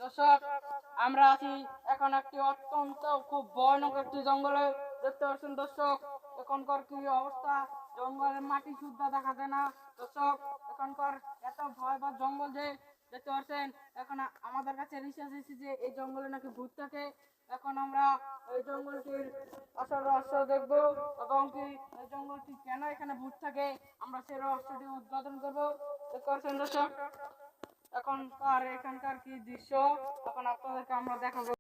দর্শক, আমরা আছি এখন একটি অত্যন্ত খুব ভয়ানক একটি জঙ্গলে। দেখতে পাচ্ছেন দর্শক, এখনকার কি অবস্থা, জঙ্গলের মাটি শুদ্ধ দেখা যায় না। দর্শক, এখনকার এত ভয়াবহ জঙ্গল যে দেখতে পাচ্ছেন। এখন আমাদের কাছে রিসার্চ এসেছে যে এই জঙ্গলে নাকি ভূত থাকে। এখন আমরা এই জঙ্গলটির আসল রহস্য দেখব এবং কি এই জঙ্গলটি কেন এখানে ভূত থাকে আমরা সেই রহস্যটি উদ্ঘাটন করবো। দেখতে পাচ্ছেন দর্শক, এখানকার কি দৃশ্য এখন আপনাদেরকে আমরা দেখাবো।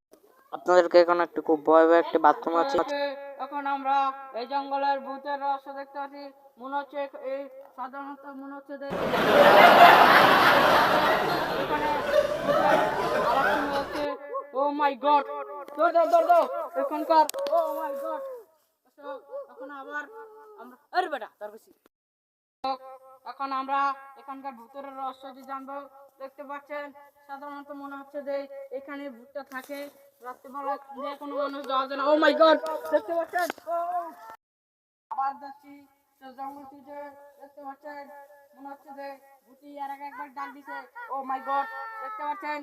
আপনাদেরকে এখন একটু খুব ভয়াবহ একটি বাথরুম আছে। এখন আমরা এই জঙ্গলের ভূতের রহস্য দেখতে পাচ্ছি। মনে হচ্ছে এই সাধারণত মনে হচ্ছে যে এখানে ও মাই গড, এখানকার ও মাই গড। এখন আবার আমরা আরে বেটা তার বেশি এখন আমরা এখানকার ভূতের রহস্যটি জানবো। দেখতে পাচ্ছেন সাধারণত মনে হচ্ছে যে এখানে ভূতটা থাকে, রাত্রিবেলা যে কোনো মানুষ যাওয়া যায় না। ও মাই গড, দেখতে পাচ্ছেন আবার যাচ্ছি জঙ্গলটিতে। দেখতে পাচ্ছেন মনে হচ্ছে যে ভূতি এর আগে একবার ডাক দিছে। ও মাই গড, দেখতে পাচ্ছেন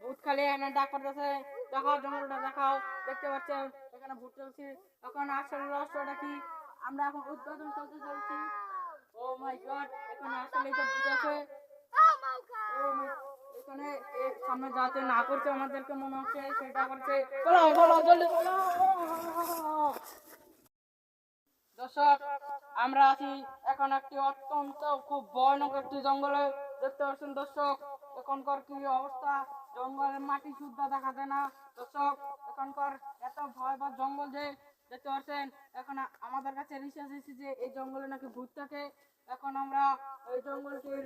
ভূত খালি এখানে ডাক করতেছে, দেখাও জঙ্গলটা দেখাও। দেখতে পাচ্ছেন এখানে ভূত চলছে। এখন আসল রহস্যটা কি আমরা এখন উদ্বোধন করতে চলছি। ও মাই গড, এখানে আসলে এটা ভূত আছে। এখানে সামনে যাতে না করছে আমাদেরকে মনে হচ্ছে সেটা করছে। দর্শক, আমরা আছি এখন একটি অত্যন্ত খুব ভয়ানক একটি জঙ্গলে। দেখতে পাচ্ছেন দর্শক, এখনকার কি অবস্থা, জঙ্গলের মাটি শুদ্ধ দেখা যায় না। দর্শক, এখনকার এত ভয়াবহ জঙ্গল যে দেখতে পাচ্ছেন। এখন আমাদের কাছে রিসার্চ এসেছে যে এই জঙ্গলে নাকি ভূত থাকে। এখন আমরা এই জঙ্গলটির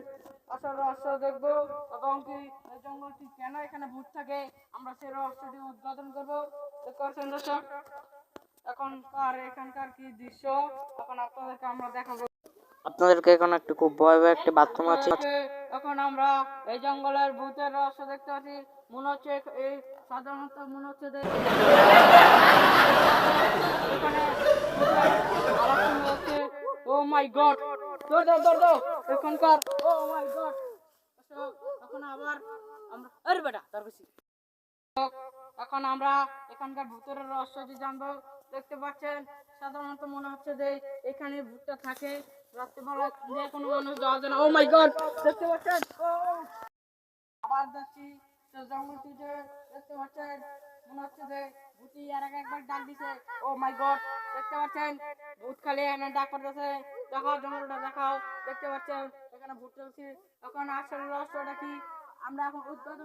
আসল রহস্য দেখবো এবং কি এই জঙ্গলটি কেন এখানে ভূত থাকে আমরা সেই রহস্যটি উদ্ঘাটন করবো। দেখতে পাচ্ছেন দর্শক, এখানকার কি দৃশ্য এখন আপনাদেরকে আমরা দেখাবো। আপনাদেরকে এখন একটু খুব ভয়াবহ একটি বাথরুম আছে। এখন আমরা এই জঙ্গলের ভূতের রহস্য দেখতে পাচ্ছি। মনে হচ্ছে এই সাধারণত মনে হচ্ছে যে ও মাই গড, এখনকার ও মাই গড। এখন আবার আমরা আরে বেটা তার বেশি এখন আমরা এখানকার ভূতের রহস্যটি জানবো। দেখতে পাচ্ছেন সাধারণত মনে হচ্ছে যে এখানে ভূতটা থাকে, রাত্রিবেলা যে কোনো মানুষ যাওয়া যায় না। ও মাই গড, দেখতে পাচ্ছেন আবার যাচ্ছি জঙ্গলটিতে। দেখতে পাচ্ছেন মনে হচ্ছে যে ভূতি এর আগে একবার ডাক দিছে। ও মাই গড, দেখতে পাচ্ছেন ভূত খালি এখানে ডাক করতেছে, দেখাও জঙ্গলটা দেখাও। দেখতে পাচ্ছেন এখানে ভূত চলছে। এখন আসল রহস্যটা কি আমরা এখন উদ্বোধন